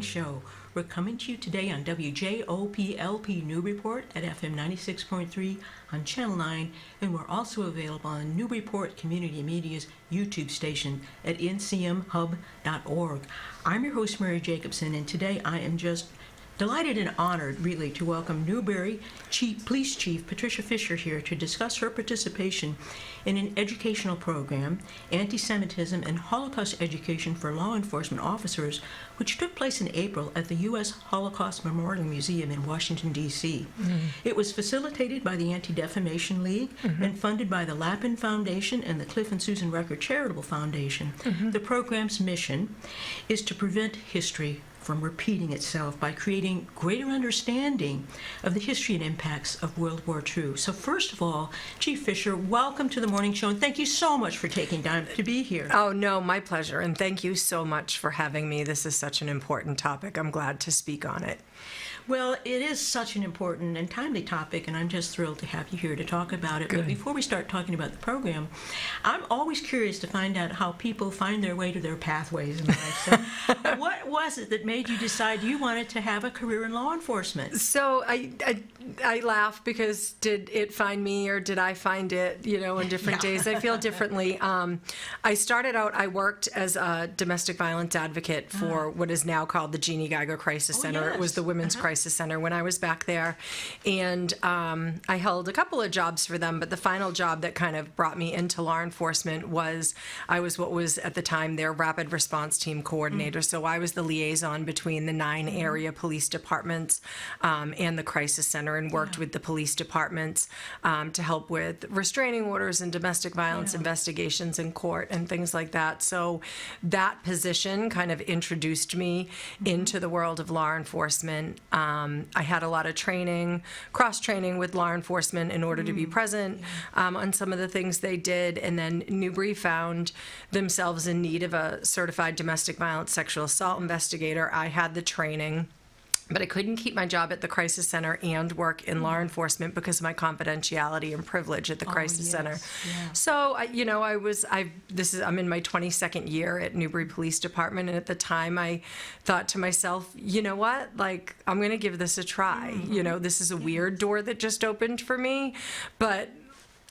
show. We're coming to you today on WJOPLP Newburyport at FM 96.3 on Channel 9, and we're also available on Newburyport Community Media's YouTube station at ncmhub.org. I'm your host, Mary Jacobsen, and today I am just delighted and honored, really, to welcome Newbury Police Chief Patricia Fisher here to discuss her participation in an educational program, Antisemitism and Holocaust Education for Law Enforcement Officers, which took place in April at the U.S. Holocaust Memorial Museum in Washington, D.C. It was facilitated by the Anti-Defamation League and funded by the Lappin Foundation and the Cliff and Susan Rucker Charitable Foundation. The program's mission is to prevent history from repeating itself by creating greater understanding of the history and impacts of World War II. So first of all, Chief Fisher, welcome to the morning show, and thank you so much for taking time to be here. Oh, no, my pleasure, and thank you so much for having me. This is such an important topic. I'm glad to speak on it. Well, it is such an important and timely topic, and I'm just thrilled to have you here to talk about it. Good. But before we start talking about the program, I'm always curious to find out how people find their way to their pathways in life. So what was it that made you decide you wanted to have a career in law enforcement? So I laugh because did it find me or did I find it, in different days? I feel differently. I started out, I worked as a domestic violence advocate for what is now called the Jeannie Geiger Crisis Center. Yes. It was the Women's Crisis Center when I was back there. And I held a couple of jobs for them, but the final job that kind of brought me into law enforcement was I was what was at the time their rapid response team coordinator. So I was the liaison between the 9 area police departments and the crisis center, and worked with the police departments to help with restraining orders and domestic violence investigations in court and things like that. So that position kind of introduced me into the world of law enforcement. I had a lot of training, cross-training with law enforcement in order to be present on some of the things they did. And then Newbury found themselves in need of a certified domestic violence sexual assault investigator. I had the training, but I couldn't keep my job at the crisis center and work in law enforcement because of my confidentiality and privilege at the crisis center. Yeah. So I'm in my 22nd year at Newbury Police Department, and at the time I thought to myself, you know what, I'm going to give this a try. This is a weird door that just opened for me, but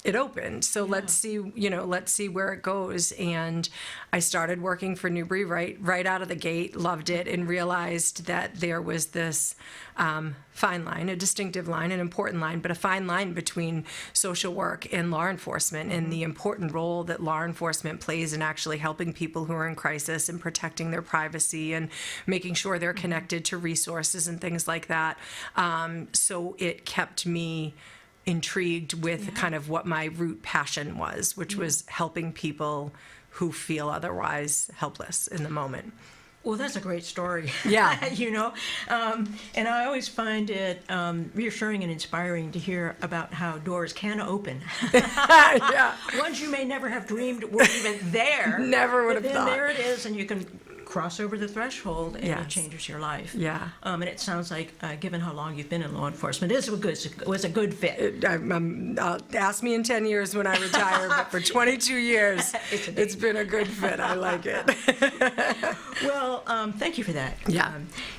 it opened. So let's see where it goes. And I started working for Newbury right out of the gate, loved it, and realized that there was this fine line, a distinctive line, an important line, but a fine line between social work and law enforcement, and the important role that law enforcement plays in actually helping people who are in crisis and protecting their privacy and making sure they're connected to resources and things like that. So it kept me intrigued with kind of what my root passion was, which was helping people who feel otherwise helpless in the moment. Well, that's a great story. Yeah. And I always find it reassuring and inspiring to hear about how doors can open. Ones you may never have dreamed were even there. Never would have but then thought. There it is, and you can cross over the threshold, and it changes your life. Yeah. And it sounds like, given how long you've been in law enforcement, it was a good fit. Ask me in 10 years when I retire, but for 22 years, it's been a good fit. I like it. Well, thank you for that. Yeah.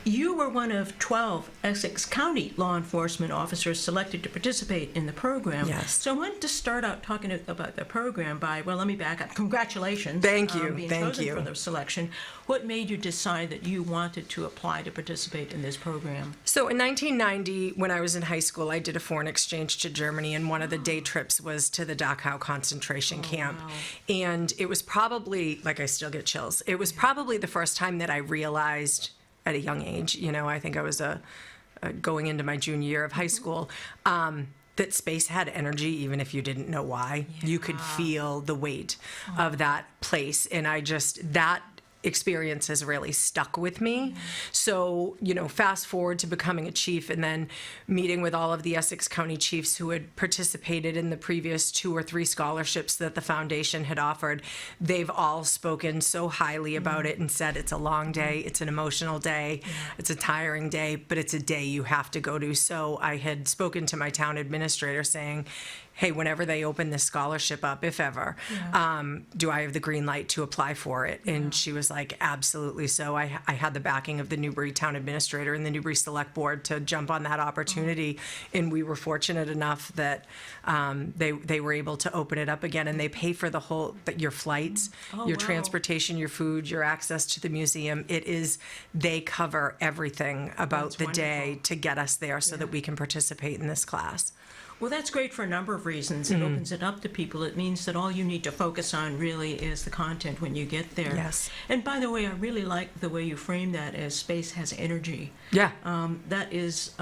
You were one of 12 Essex County law enforcement officers selected to participate in the program. Yes. So I wanted to start out talking about the program let me back up. Congratulations. Thank you. Being Thank chosen you. for the selection. What made you decide that you wanted to apply to participate in this program? So in 1990, when I was in high school, I did a foreign exchange to Germany, and one of the day trips was to the Dachau concentration camp. Wow. And it was probably, I still get chills, it was probably the first time that I realized at a young age, I think I was going into my junior year of high school, that space had energy, even if you didn't know why. You could feel the weight of that place. And that experience has really stuck with me. So, fast forward to becoming a chief and then meeting with all of the Essex County chiefs who had participated in the previous 2 or 3 scholarships that the foundation had offered. They've all spoken so highly about it and said it's a long day, it's an emotional day, it's a tiring day, but it's a day you have to go to. So I had spoken to my town administrator saying, hey, whenever they open this scholarship up, if ever, do I have the green light to apply for it? And she was like, absolutely. So I had the backing of the Newbury Town Administrator and the Newbury Select Board to jump on that opportunity. And we were fortunate enough that they were able to open it up again, and they pay for the whole, your flights, your transportation, your food, your access to the museum. They cover everything about the day to get us there so that we can participate in this class. Well, that's great for a number of reasons. It opens it up to people. It means that all you need to focus on really is the content when you get there. Yes. And by the way, I really like the way you frame that as space has energy. Yeah. That is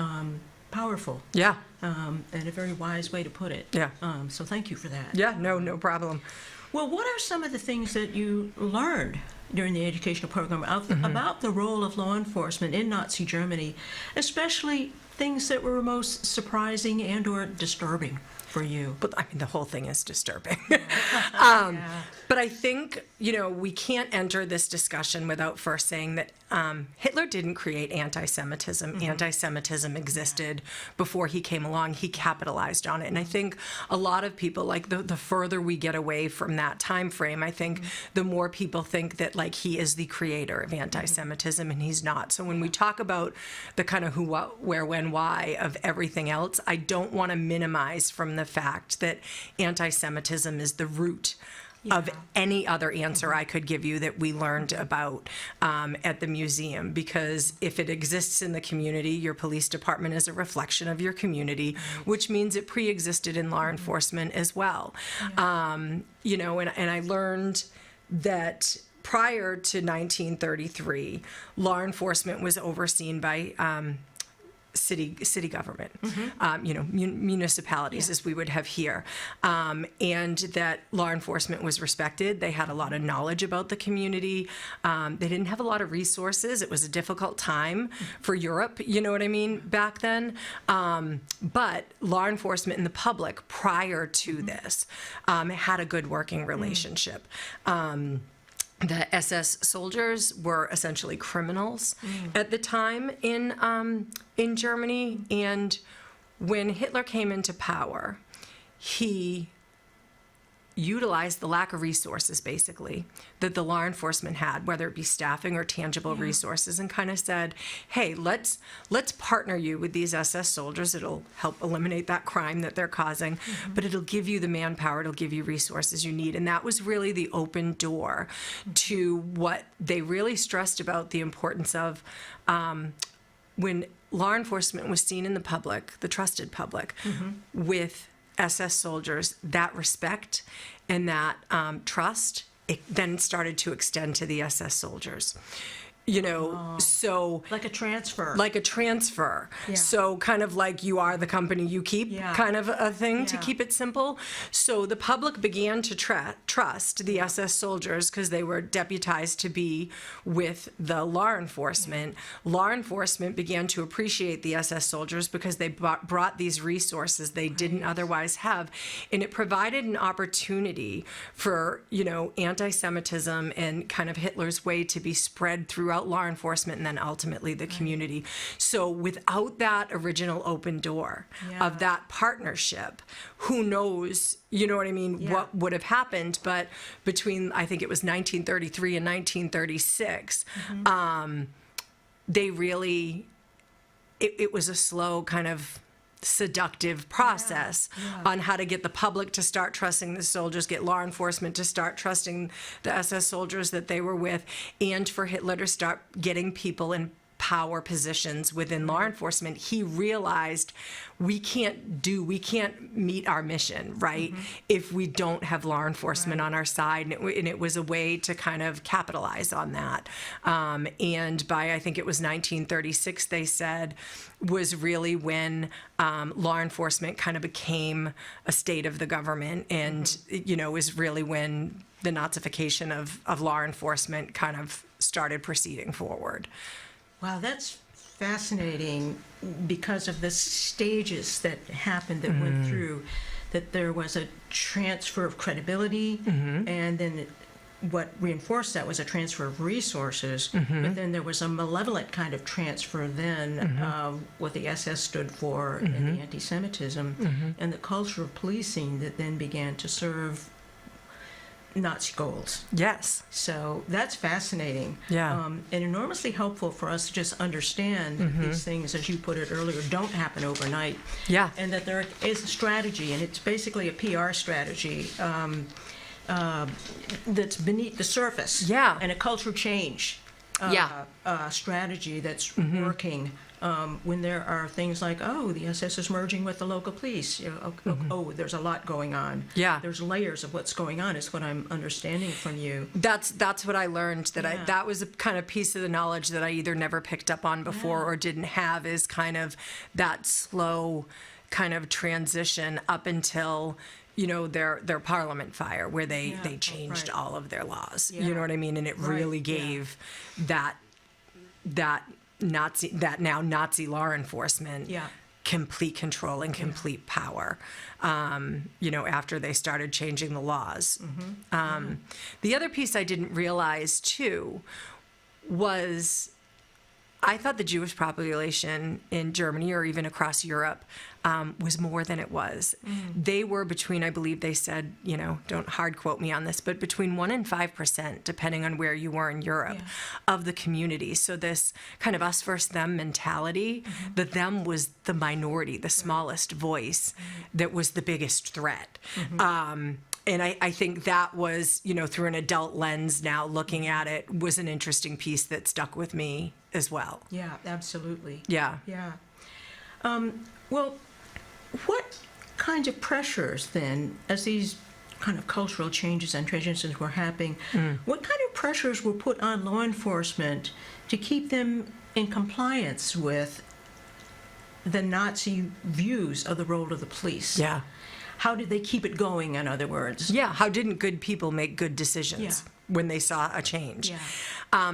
powerful. Yeah. And a very wise way to put it. Yeah. So thank you for that. Yeah, no problem. Well, what are some of the things that you learned during the educational program about the role of law enforcement in Nazi Germany, especially things that were most surprising and or disturbing for you? But I mean, the whole thing is disturbing. But I think, we can't enter this discussion without first saying that Hitler didn't create anti-Semitism. Anti-Semitism existed before he came along. He capitalized on it. And I think a lot of people, like the further we get away from that time frame, I think the more people think that like he is the creator of anti-Semitism, and he's not. So when we talk about the kind of who, what, where, when, why of everything else, I don't want to minimize from the fact that anti-Semitism is the root of any other answer I could give you that we learned about at the museum. Because if it exists in the community, your police department is a reflection of your community, which means it pre-existed in law enforcement as well. And I learned that prior to 1933, law enforcement was overseen by city government, municipalities, as we would have here, and that law enforcement was respected. They had a lot of knowledge about the community. They didn't have a lot of resources. It was a difficult time for Europe, back then. But law enforcement and the public prior to this had a good working relationship. The SS soldiers were essentially criminals at the time in Germany, and when Hitler came into power, he utilized the lack of resources, basically, that the law enforcement had, whether it be staffing or tangible resources, and kind of said, hey, let's partner you with these SS soldiers. It'll help eliminate that crime that they're causing, but it'll give you the manpower, it'll give you resources you need. And that was really the open door to what they really stressed about the importance of when law enforcement was seen in the public, the trusted public, with SS soldiers, that respect and that trust, it then started to extend to the SS soldiers. So like a transfer. Yeah. So kind of like you are the company you keep, kind of a thing, to keep it simple. So the public began to trust the SS soldiers because they were deputized to be with the law enforcement. Law enforcement began to appreciate the SS soldiers because they brought these resources they didn't otherwise have. And it provided an opportunity for, anti-Semitism and kind of Hitler's way to be spread throughout law enforcement and then ultimately the community. So without that original open door of that partnership, who knows, what would have happened. But between, I think it was 1933 and 1936, they really, it was a slow kind of seductive process on how to get the public to start trusting the soldiers, get law enforcement to start trusting the SS soldiers that they were with, and for Hitler to start getting people in power positions within law enforcement. He realized we can't meet our mission, right, if we don't have law enforcement on our side. And it was a way to kind of capitalize on that. And by, I think it was 1936, they said, was really when law enforcement kind of became a state of the government, and, is really when the Nazification of law enforcement kind of started proceeding forward. Wow, that's fascinating because of the stages that happened, that went through, that there was a transfer of credibility, and then what reinforced that was a transfer of resources, but then there was a malevolent kind of transfer then, what the SS stood for in the anti-Semitism, and the culture of policing that then began to serve Nazi goals. Yes. So that's fascinating. Yeah. And enormously helpful for us to just understand these things, as you put it earlier, don't happen overnight. Yeah. And that there is a strategy, and it's basically a PR strategy that's beneath the surface. Yeah. And a culture change strategy that's working. When there are things like, oh, the SS is merging with the local police. Oh, there's a lot going on. Yeah. There's layers of what's going on, is what I'm understanding from you. That's what I learned, that was a kind of piece of the knowledge that I either never picked up on before or didn't have, is kind of that slow kind of transition up until their parliament fire, where they changed all of their laws. You know what I mean? And it really gave that Nazi law enforcement complete control and complete power, after they started changing the laws. The other piece I didn't realize, too, was I thought the Jewish population in Germany, or even across Europe, was more than it was. They were between, I believe they said, don't hard quote me on this, but between 1% and 5%, depending on where you were in Europe, of the community. So this kind of us versus them mentality, the them was the minority, the smallest voice, that was the biggest threat. And I think that was, through an adult lens now looking at it, was an interesting piece that stuck with me as well. Yeah, absolutely. Yeah. Yeah. Well, what kinds of pressures then, as these kind of cultural changes and transitions were happening, what kind of pressures were put on law enforcement to keep them in compliance with the Nazi views of the role of the police? Yeah. How did they keep it going, in other words? Yeah, how didn't good people make good decisions when they saw a change? Yeah.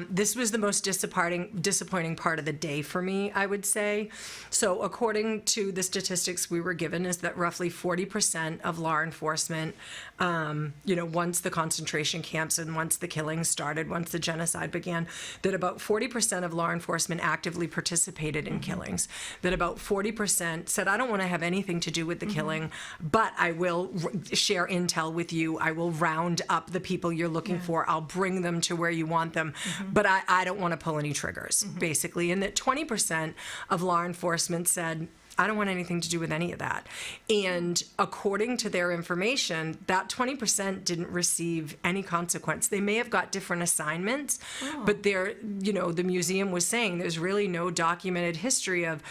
This was the most disappointing part of the day for me, I would say. So according to the statistics we were given, is that roughly 40% of law enforcement, once the concentration camps and once the killings started, once the genocide began, that about 40% of law enforcement actively participated in killings, that about 40% said, I don't want to have anything to do with the killing, but I will share intel with you. I will round up the people you're looking for. I'll bring them to where you want them. But I don't want to pull any triggers, basically. And that 20% of law enforcement said, I don't want anything to do with any of that. And according to their information, that 20% didn't receive any consequence. They may have got different assignments, but the museum was saying there's really no documented history of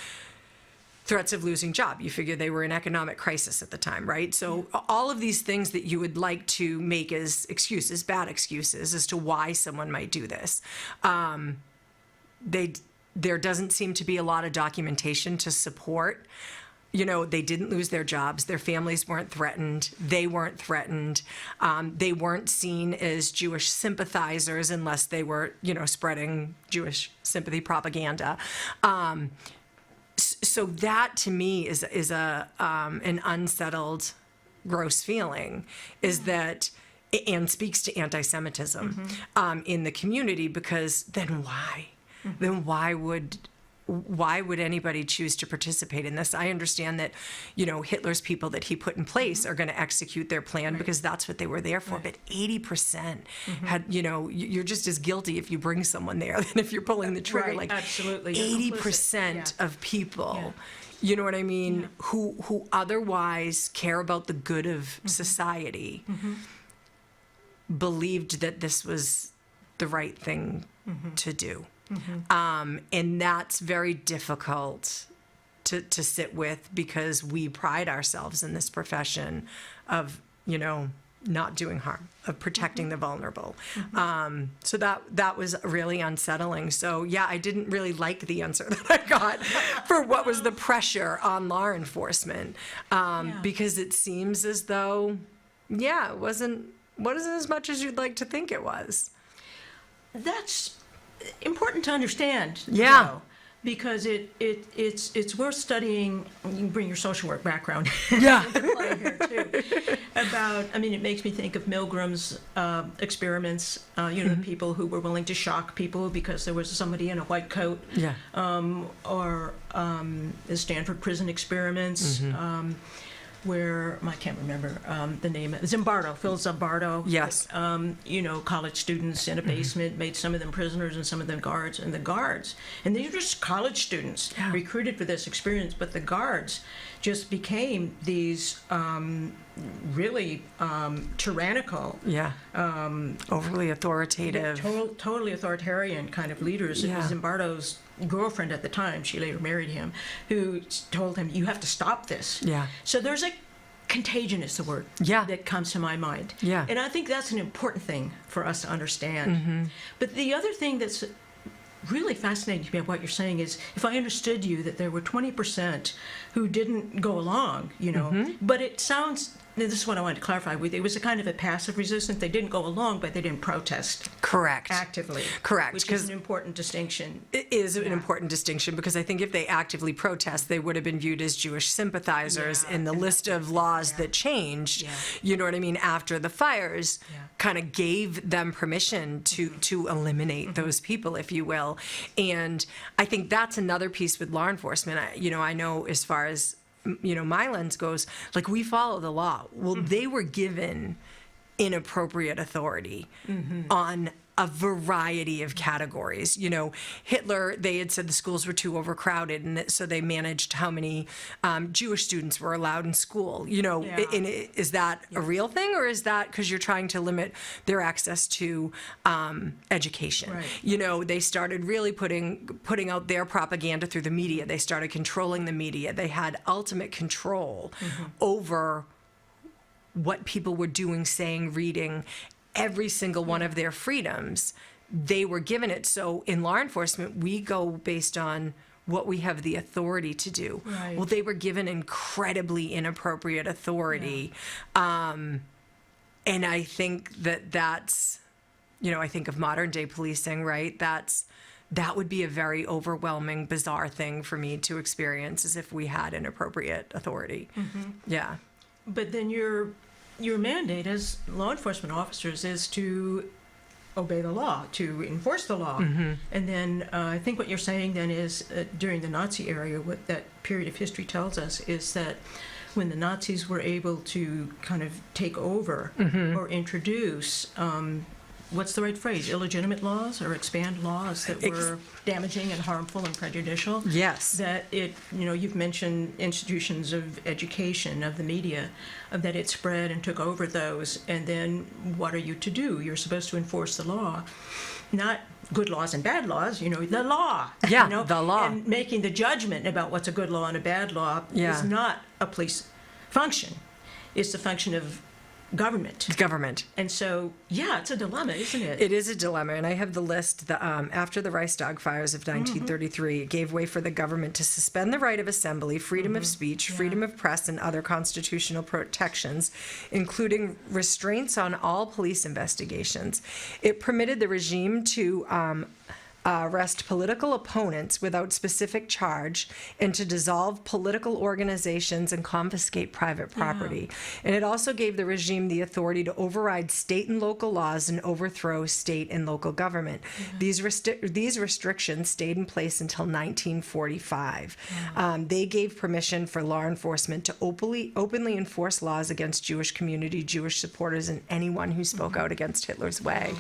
threats of losing job. You figure they were in economic crisis at the time, right? So all of these things that you would like to make as excuses, bad excuses, as to why someone might do this, there doesn't seem to be a lot of documentation to support. They didn't lose their jobs. Their families weren't threatened. They weren't threatened. They weren't seen as Jewish sympathizers unless they were, spreading Jewish sympathy propaganda. So that, to me, is an unsettled, gross feeling, is that, and speaks to anti-Semitism in the community, because then why? Then why would anybody choose to participate in this? I understand that, Hitler's people that he put in place are going to execute their plan because that's what they were there for. But 80% had, you're just as guilty if you bring someone there than if you're pulling the trigger. Like absolutely. 80% of people, you know what I mean, who otherwise care about the good of society, believed that this was the right thing to do. And that's very difficult to sit with, because we pride ourselves in this profession of, not doing harm, of protecting the vulnerable. So that was really unsettling. So yeah, I didn't really like the answer that I got for what was the pressure on law enforcement, because it seems as though, it wasn't as much as you'd like to think it was. That's important to understand. Yeah. because it's worth studying. You can bring your social work background Yeah. into play here too. It makes me think of Milgram's experiments. The people who were willing to shock people because there was somebody in a white coat. Yeah. Or the Stanford prison experiments. Where I can't remember the name. Zimbardo, Phil Zimbardo. Yes. College students in a basement made some of them prisoners and some of them guards. And these were just college students recruited for this experience, but the guards just became these really tyrannical, overly authoritative, totally authoritarian kind of leaders. It was Zimbardo's girlfriend at the time, she later married him, who told him, you have to stop this. Yeah. So there's a contagion is the word that comes to my mind. Yeah. And I think that's an important thing for us to understand. But the other thing that's really fascinating to me about what you're saying is, if I understood you, that there were 20% who didn't go along, but it sounds, this is what I wanted to clarify with you, it was a kind of a passive resistance. They didn't go along, but they didn't protest. Correct. Actively. Correct. Which is an important distinction. It is an important distinction, because I think if they actively protest, they would have been viewed as Jewish sympathizers in the list of laws that changed, you know what I mean, after the fires, kind of gave them permission to eliminate those people, if you will. And I think that's another piece with law enforcement. I know as far as my lens goes, like, we follow the law. Well, they were given inappropriate authority on a variety of categories. Hitler, they had said the schools were too overcrowded, and so they managed how many Jewish students were allowed in school. And is that a real thing, or is that because you're trying to limit their access to education? Right. They started really putting out their propaganda through the media. They started controlling the media. They had ultimate control over what people were doing, saying, reading. Every single one of their freedoms, they were given it. So in law enforcement, we go based on what we have the authority to do. Right. Well, they were given incredibly inappropriate authority. And I think that's, I think of modern day policing, right? That would be a very overwhelming, bizarre thing for me to experience, as if we had inappropriate authority. Yeah. But then your mandate as law enforcement officers is to obey the law, to enforce the law. And then I think what you're saying then is during the Nazi era, what that period of history tells us is that when the Nazis were able to kind of take over or introduce what's the right phrase? Illegitimate laws, or expand laws that were damaging and harmful and prejudicial? Yes. That it, you've mentioned institutions of education, of the media, that it spread and took over those. And then what are you to do? You're supposed to enforce the law. Not good laws and bad laws, the law. Yeah, the law. And making the judgment about what's a good law and a bad law is not a police function. It's the function of government. And so, it's a dilemma, isn't it? It is a dilemma, and I have the list. After the Reichstag fires of 1933, it gave way for the government to suspend the right of assembly, freedom of speech, freedom of press, and other constitutional protections, including restraints on all police investigations. It permitted the regime to arrest political opponents without specific charge, and to dissolve political organizations and confiscate private property. And it also gave the regime the authority to override state and local laws and overthrow state and local government. These restrictions stayed in place until 1945. They gave permission for law enforcement to openly enforce laws against Jewish community, Jewish supporters, and anyone who spoke out against Hitler's way.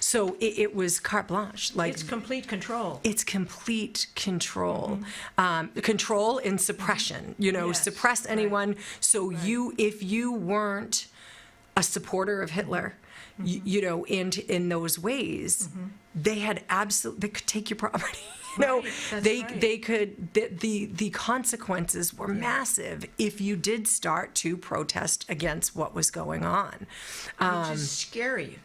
So it was carte blanche. It's complete control. It's complete control. Control and suppression. Suppress anyone. So if you weren't a supporter of Hitler, in those ways, they could take your property. They could. The consequences were massive if you did start to protest against what was going on, which is scary.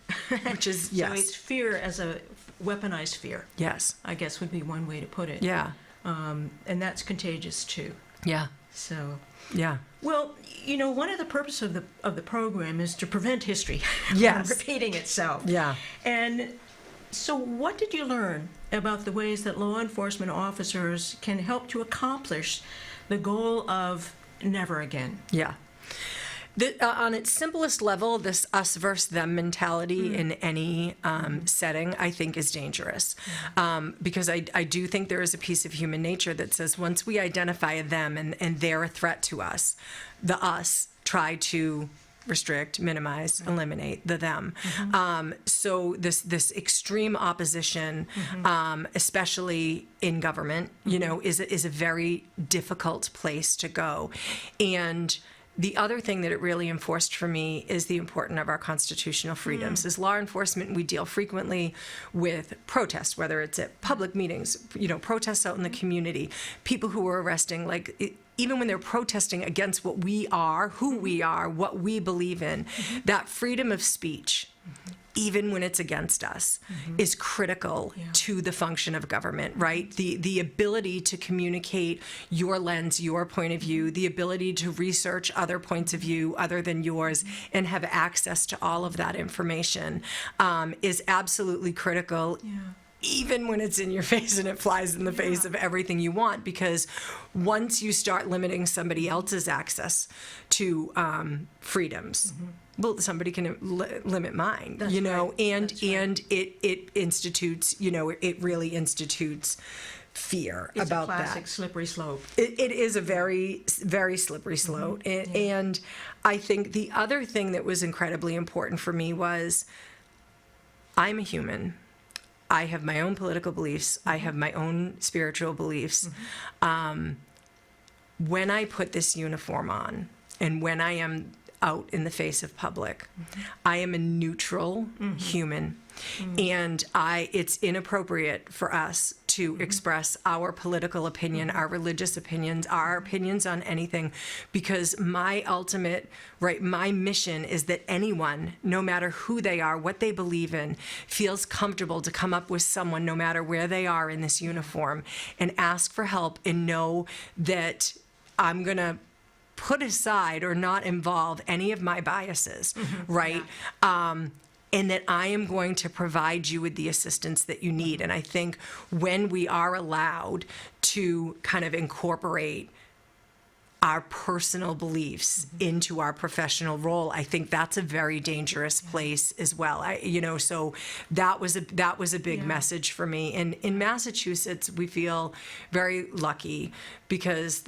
Which is So it's fear as a weaponized fear. Yes, I guess would be one way to put it. Yeah, and that's contagious too. Yeah. So. Yeah. Well, one of the purposes of the program is to prevent history from Yes. repeating itself. Yeah. And So what did you learn about the ways that law enforcement officers can help to accomplish the goal of never again? Yeah. On its simplest level, this us versus them mentality in any setting, I think, is dangerous. Because I do think there is a piece of human nature that says once we identify them and they're a threat to us, the us try to restrict, minimize, eliminate the them. So this extreme opposition, especially in government, is a very difficult place to go. And the other thing that it really enforced for me is the importance of our constitutional freedoms. As law enforcement, we deal frequently with protests, whether it's at public meetings, protests out in the community, people who are arresting, even when they're protesting against what we are, who we are, what we believe in, that freedom of speech, even when it's against us, is critical to the function of government, right? The ability to communicate your lens, your point of view, the ability to research other points of view other than yours and have access to all of that information is absolutely critical. Even when it's in your face and it flies in the face of everything you want, because once you start limiting somebody else's access to freedoms, well, somebody can limit mine, That's and right. it institutes, it really institutes fear It's about a classic that. slippery slope. It is a very, very slippery slope. And I think the other thing that was incredibly important for me was I'm a human. I have my own political beliefs. I have my own spiritual beliefs. When I put this uniform on and when I am out in the face of public, I am a neutral human. And it's inappropriate for us to express our political opinion, our religious opinions, our opinions on anything, because my mission is that anyone, no matter who they are, what they believe in, feels comfortable to come up with someone, no matter where they are in this uniform, and ask for help and know that I'm going to put aside or not involve any of my biases, right? And that I am going to provide you with the assistance that you need. And I think when we are allowed to kind of incorporate our personal beliefs into our professional role, I think that's a very dangerous place as well. So that was a big message for me. And in Massachusetts, we feel very lucky because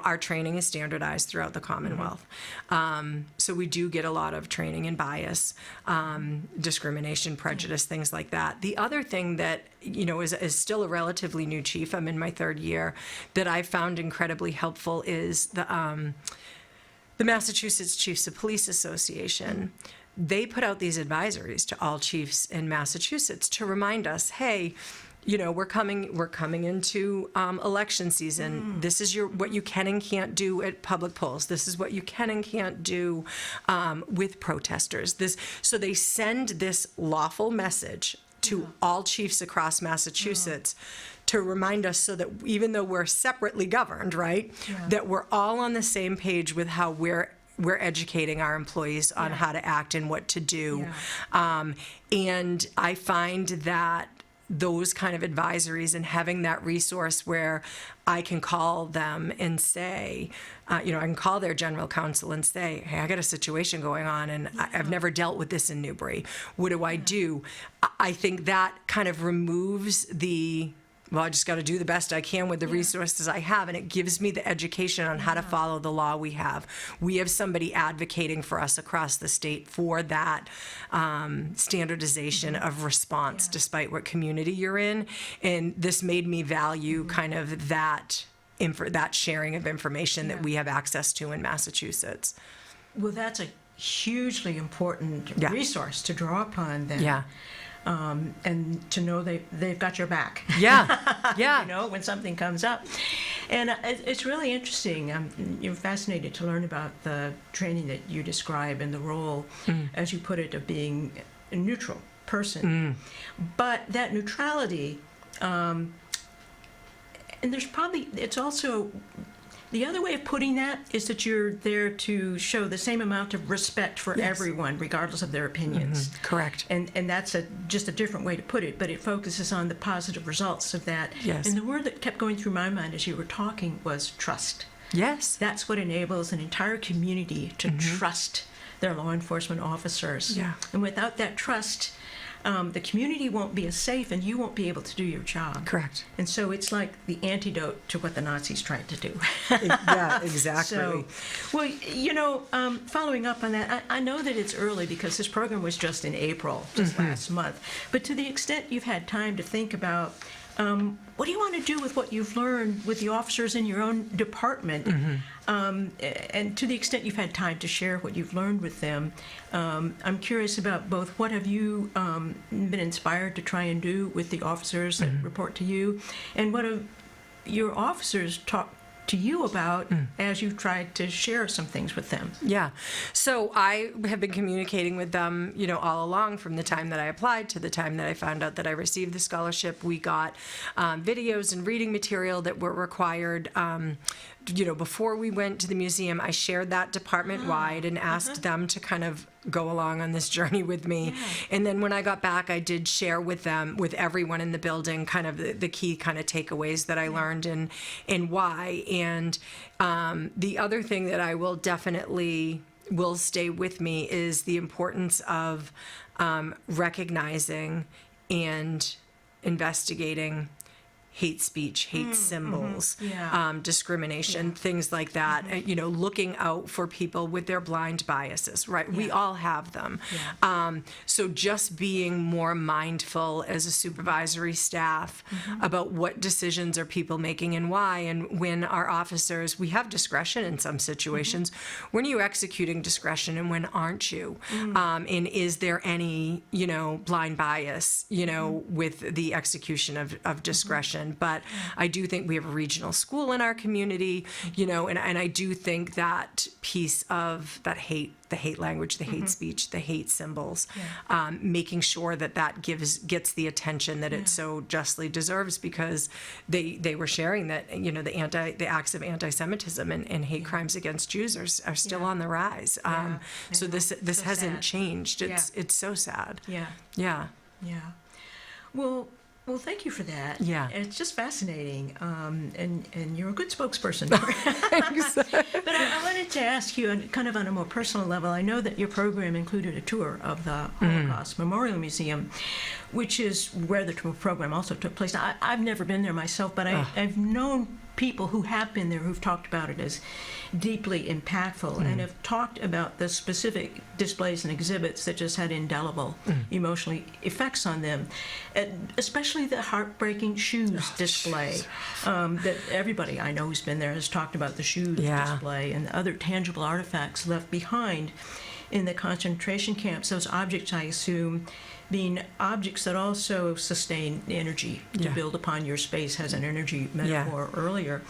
our training is standardized throughout the Commonwealth. So we do get a lot of training in bias, discrimination, prejudice, things like that. The other thing that, is still a relatively new chief, I'm in my third year, that I found incredibly helpful is the Massachusetts Chiefs of Police Association. They put out these advisories to all chiefs in Massachusetts to remind us, hey, we're coming into election season. This is what you can and can't do at public polls. This is what you can and can't do with protesters. So they send this lawful message to all chiefs across Massachusetts to remind us, so that even though we're separately governed, right, that we're all on the same page with how we're educating our employees on how to act and what to do. And I find that those kind of advisories and having that resource where I can call them and say, I can call their general counsel and say, hey, I got a situation going on and I've never dealt with this in Newbury. What do I do? I think that kind of removes I just got to do the best I can with the resources I have, and it gives me the education on how to follow the law we have. We have somebody advocating for us across the state for that standardization of response, despite what community you're in, and this made me value kind of that sharing of information that we have access to in Massachusetts. Well, that's a hugely important resource to draw upon then. Yeah. And to know they've got your back. Yeah. When something comes up. And it's really interesting. You're fascinated to learn about the training that you describe and the role, as you put it, of being a neutral person. But that neutrality, and it's also The other way of putting that is that you're there to show the same amount of respect for everyone, regardless of their opinions. Correct. And that's just a different way to put it, but it focuses on the positive results of that. Yes. And the word that kept going through my mind as you were talking was trust. Yes. That's what enables an entire community to trust their law enforcement officers. Yeah. And without that trust, the community won't be as safe and you won't be able to do your job. Correct. And so it's like the antidote to what the Nazis tried to do. Yeah, exactly. So, well, you know, following up on that, I know that it's early because this program was just in April, just last month. But to the extent you've had time to think about what do you want to do with what you've learned with the officers in your own department? And to the extent you've had time to share what you've learned with them, I'm curious about both what have you been inspired to try and do with the officers that report to you, and what have your officers talked to you about as you've tried to share some things with them. Yeah. So I have been communicating with them, you know, all along from the time that I applied to the time that I found out that I received the scholarship. We got videos and reading material that were required. You know, before we went to the museum, I shared that department-wide and asked them to kind of go along on this journey with me. Yeah. And then when I got back, I did share with them, with everyone in the building, kind of the key kind of takeaways that I learned and why. And the other thing that I will definitely will stay with me is the importance of recognizing and investigating hate speech, hate symbols, discrimination, things like that. You know, looking out for people with their blind biases, right? We all have them. So just being more mindful as a supervisory staff about what decisions are people making and why, and when our officers, we have discretion in some situations. When are you executing discretion and when aren't you? And is there any, you know, blind bias, you know, with the execution of discretion? But I do think we have a regional school in our community, you know, and I do think that piece of that the hate language, the hate speech, the hate symbols, making sure that gets the attention that it so justly deserves, because they were sharing that, you know, the acts of anti-Semitism and hate crimes against Jews are still on the rise. So this so hasn't sad. changed. It's so sad. Yeah. Well, thank you for that. Yeah. It's just fascinating, and you're a good spokesperson. Thanks. But I wanted to ask you, kind of on a more personal level, I know that your program included a tour of the Holocaust Memorial Museum, which is where the program also took place. I've never been there myself, but I've known people who have been there who've talked about it as deeply impactful and have talked about the specific displays and exhibits that just had indelible emotional effects on them, especially the heartbreaking shoes display that everybody I know who's been there has talked about, the shoes display and other tangible artifacts left behind in the concentration camps, those objects, I assume, being objects that also sustain energy to build upon your space, as an energy metaphor earlier.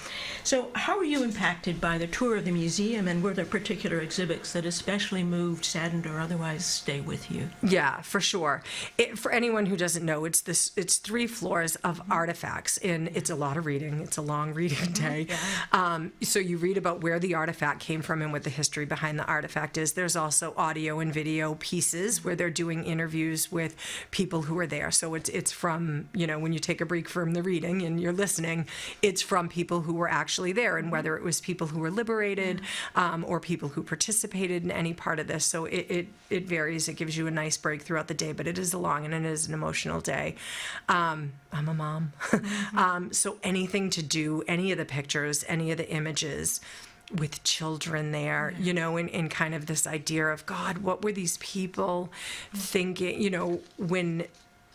So how were you impacted by the tour of the museum, and were there particular exhibits that especially moved, saddened, or otherwise stay with you? Yeah, for sure. For anyone who doesn't know, it's 3 floors of artifacts, and it's a lot of reading. It's a long reading day. So you read about where the artifact came from and what the history behind the artifact is. There's also audio and video pieces where they're doing interviews with people who are there. So it's from, you know, when you take a break from the reading and you're listening, it's from people who were actually there, and whether it was people who were liberated or people who participated in any part of this. So it varies. It gives you a nice break throughout the day, but it is a long and it is an emotional day. I'm a mom. So anything to do, any of the pictures, any of the images with children there, you know, and kind of this idea of, God, what were these people thinking, you know, when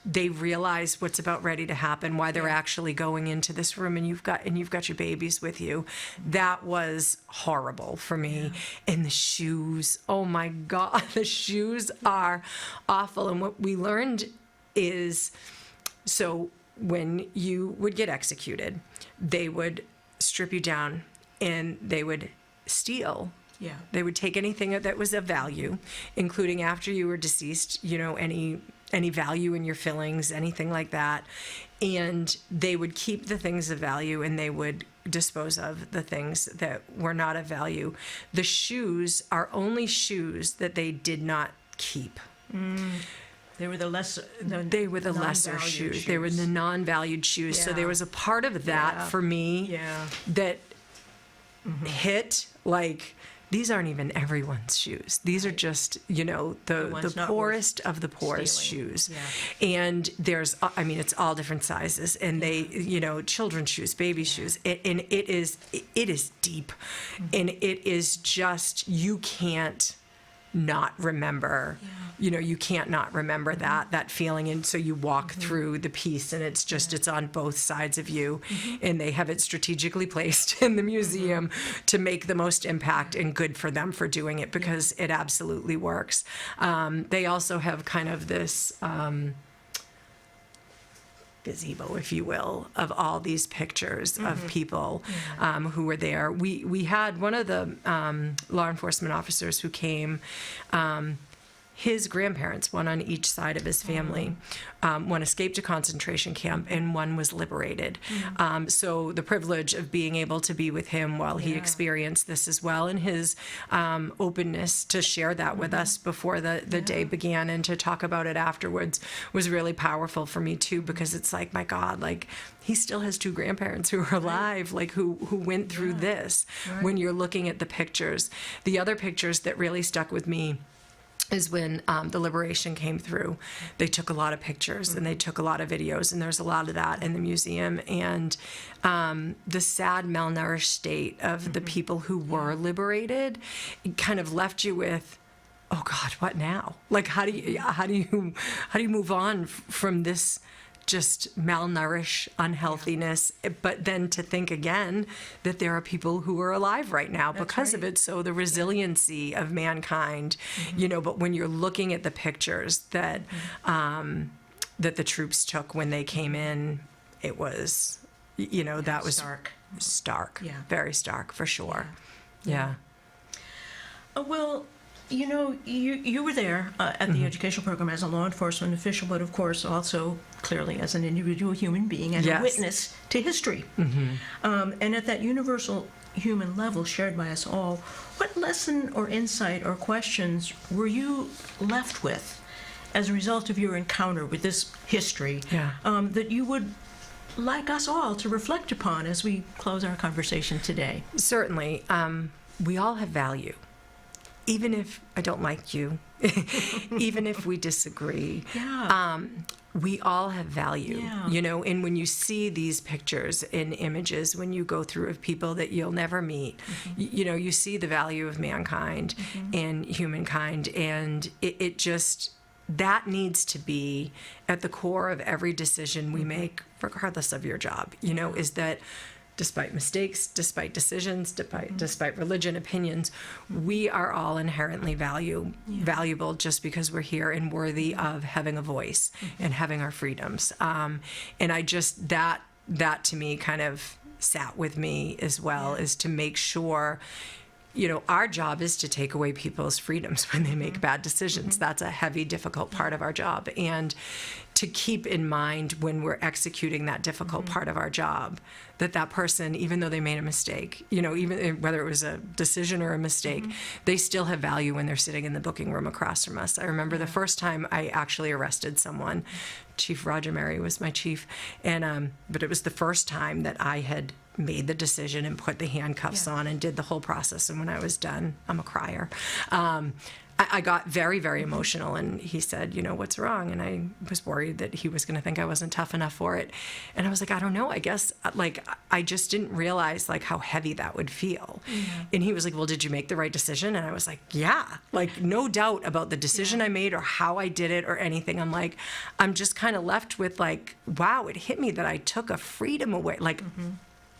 they realize what's about ready to happen, why they're actually going into this room, and you've got your babies with you. That was horrible for me. And the shoes, oh my God, the shoes are awful. And what we learned is, so when you would get executed, they would strip you down and they would steal. They would take anything that was of value, including after you were deceased, you know, any value in your fillings, anything like that. And they would keep the things of value, and they would dispose of the things that were not of value. The shoes are only shoes that they did not keep. They were the lesser. They were the lesser shoes. They were the non-valued shoes. So there was a part of that for me that hit like, these aren't even everyone's shoes. These are just, the poorest of the poorest shoes. Yeah. And there's, it's all different sizes, and they, children's shoes, baby shoes, and it is deep, and it is just, you can't not remember, you can't not remember that feeling. And so you walk through the piece, and it's just, it's on both sides of you, and they have it strategically placed in the museum to make the most impact, and good for them for doing it, because it absolutely works. They also have kind of this, gazebo, if you will, of all these pictures of people who were there. We had one of the law enforcement officers who came, his grandparents, one on each side of his family, one escaped a concentration camp and one was liberated. So the privilege of being able to be with him while he experienced this as well, and his openness to share that with us before the day began and to talk about it afterwards was really powerful for me too, because it's like, my God, like, he still has two grandparents who are alive, like who went through this. When you're looking at the pictures, the other pictures that really stuck with me is when the liberation came through. They took a lot of pictures and they took a lot of videos, and there's a lot of that in the museum. And the sad, malnourished state of the people who were liberated kind of left you with, oh God, what now? Like, how do you move on from this just malnourished unhealthiness, but then to think again that there are people who are alive right now because of it. So the resiliency of mankind, but when you're looking at the pictures that that the troops took when they came in, it was, that was stark, very stark for sure. Well, you were there at the educational program as a law enforcement official, but of course also clearly as an individual human being and a witness to history. And at that universal human level shared by us all, what lesson or insight or questions were you left with as a result of your encounter with this history that you would like us all to reflect upon as we close our conversation today? Certainly. We all have value. Even if I don't like you, even if we disagree, we all have value, and when you see these pictures and images, when you go through of people that you'll never meet, you see the value of mankind and humankind, and it just, that needs to be at the core of every decision we make, regardless of your job, is that despite mistakes, despite decisions, despite religion, opinions, we are all inherently valuable just because we're here and worthy of having a voice and having our freedoms. And I just, that to me kind of sat with me as well, is to make sure, our job is to take away people's freedoms when they make bad decisions. That's a heavy, difficult part of our job. And to keep in mind when we're executing that difficult part of our job, that person, even though they made a mistake, even whether it was a decision or a mistake, they still have value when they're sitting in the booking room across from us. I remember the first time I actually arrested someone, Chief Roger Mary was my chief, and but it was the first time that I had made the decision and put the handcuffs on and did the whole process. And when I was done, I'm a crier. I got very, very emotional, and he said, what's wrong? And I was worried that he was going to think I wasn't tough enough for it. And I was like, I don't know. I guess, I just didn't realize, how heavy that would feel. And he was like, well, did you make the right decision? And I was like, yeah. No doubt about the decision I made or how I did it or anything. I'm just kind of left with, wow, it hit me that I took a freedom away.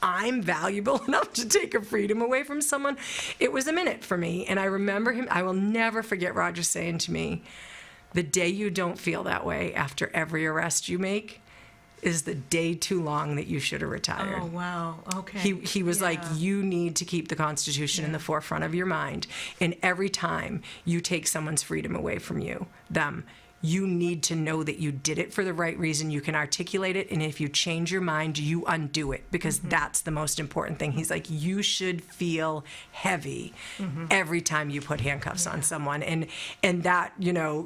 I'm valuable enough to take a freedom away from someone. It was a minute for me. And I remember him, I will never forget Roger saying to me, the day you don't feel that way after every arrest you make is the day too long that you should have retired. Oh, wow. Okay. He was like, you need to keep the Constitution in the forefront of your mind. And every time you take someone's freedom away from them, you need to know that you did it for the right reason. You can articulate it, and if you change your mind, you undo it, because that's the most important thing. He's like, you should feel heavy every time you put handcuffs on someone. And that,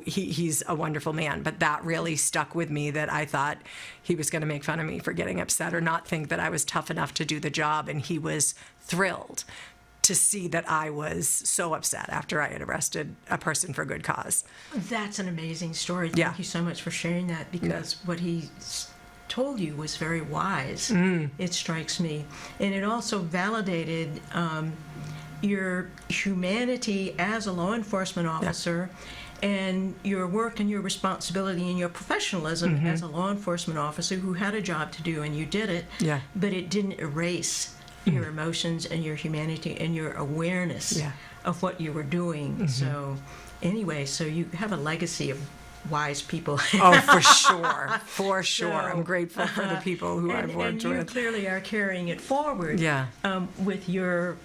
he's a wonderful man, but that really stuck with me, that I thought he was going to make fun of me for getting upset or not think that I was tough enough to do the job, and he was thrilled to see that I was so upset after I had arrested a person for good cause. That's an amazing story. Thank you so much for sharing that, because what he told you was very wise, it strikes me. And it also validated your humanity as a law enforcement officer, and your work and your responsibility and your professionalism as a law enforcement officer who had a job to do, and you did it, but it didn't erase your emotions and your humanity and your awareness of what you were doing. So anyway, so you have a legacy of wise people. Oh, for sure. I'm grateful for the people who I've worked with. And you clearly are carrying it forward with your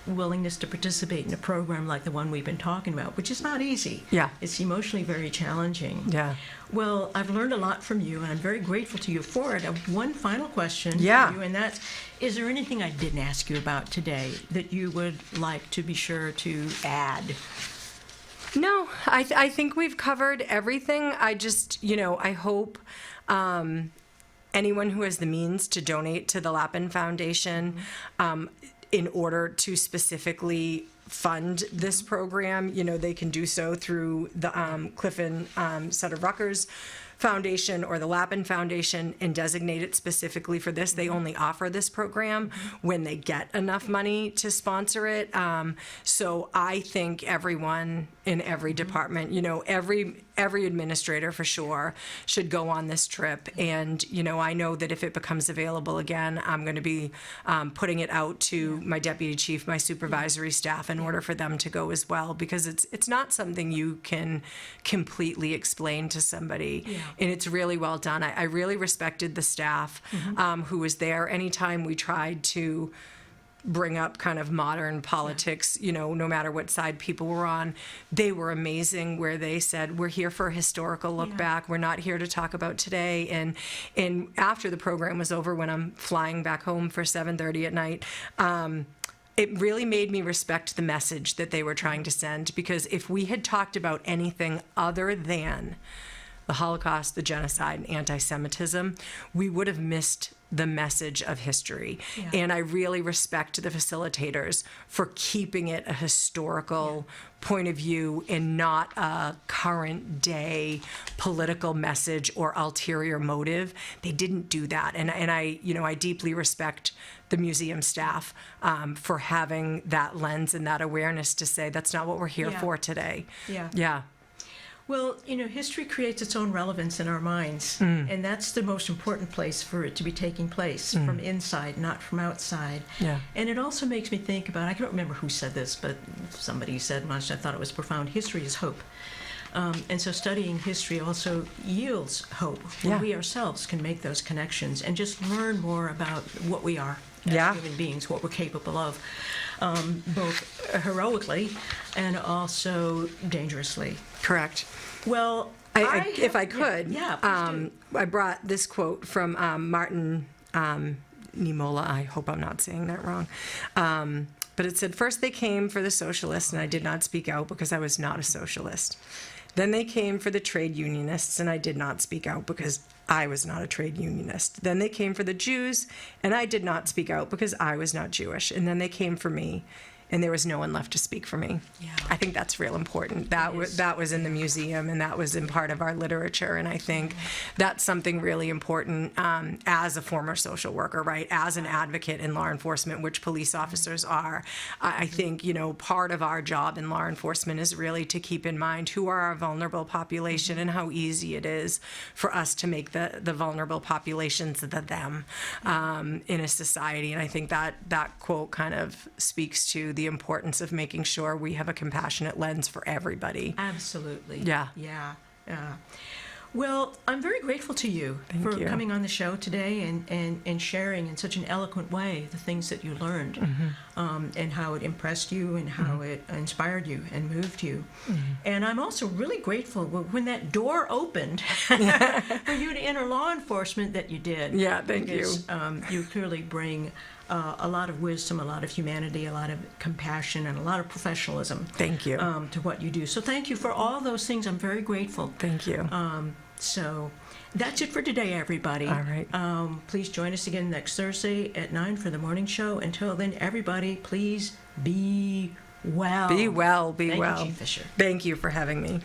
willingness to participate in a program like the one we've been talking about, which is not easy. It's emotionally very challenging. Well, I've learned a lot from you, and I'm very grateful to you for it. I have one final question for you, and that's, is there anything I didn't ask you about today that you would like to be sure to add? No, I think we've covered everything. I just, I hope anyone who has the means to donate to the Lappin Foundation in order to specifically fund this program, they can do so through the Cliff and Sutter Rucker's Foundation or the Lappin Foundation and designate it specifically for this. They only offer this program when they get enough money to sponsor it. So I think everyone in every department, every administrator for sure should go on this trip. And, I know that if it becomes available again, I'm going to be putting it out to my deputy chief, my supervisory staff, in order for them to go as well, because it's not something you can completely explain to somebody. And it's really well done. I really respected the staff who was there. Anytime we tried to bring up kind of modern politics, no matter what side people were on, they were amazing, where they said, we're here for a historical look back. We're not here to talk about today. And after the program was over, when I'm flying back home for 7:30 at night, it really made me respect the message that they were trying to send, because if we had talked about anything other than the Holocaust, the genocide, and anti-Semitism, we would have missed the message of history. And I really respect the facilitators for keeping it a historical point of view and not a current day political message or ulterior motive. They didn't do that. And I deeply respect the museum staff for having that lens and that awareness to say, that's not what we're here for today. Well, history creates its own relevance in our minds, and that's the most important place for it to be taking place, from inside, not from outside. And it also makes me think about, I can't remember who said this, but somebody said much, I thought it was profound, history is hope. And so studying history also yields hope, when we ourselves can make those connections and just learn more about what we are as human beings, what we're capable of, both heroically and also dangerously. Correct. Well, if I could, please do. I brought this quote from Martin Niemöller. I hope I'm not saying that wrong. But it said, first they came for the socialists, and I did not speak out because I was not a socialist. Then they came for the trade unionists, and I did not speak out because I was not a trade unionist. Then they came for the Jews, and I did not speak out because I was not Jewish. And then they came for me, and there was no one left to speak for me. I think that's real important. That was in the museum, and that was in part of our literature. And I think that's something really important as a former social worker, right? As an advocate in law enforcement, which police officers are. I think, part of our job in law enforcement is really to keep in mind who are our vulnerable population and how easy it is for us to make the vulnerable populations the them in a society. And I think that quote kind of speaks to the importance of making sure we have a compassionate lens for everybody. Absolutely. Yeah. Well, I'm very grateful to you for you. coming on the show today and sharing in such an eloquent way the things that you learned, and how it impressed you and how it inspired you and moved you. And I'm also really grateful when that door opened for you to enter law enforcement that you did. Yeah, thank you. Because you clearly bring a lot of wisdom, a lot of humanity, a lot of compassion, and a lot of professionalism. Thank you. To what you do. So thank you for all those things. I'm very grateful. Thank you. So that's it for today, everybody. All right. Please join us again next Thursday at 9 for the morning show. Until then, everybody, please be well. Be well. Be Thank well. you, Chief Fisher. Thank you for having me.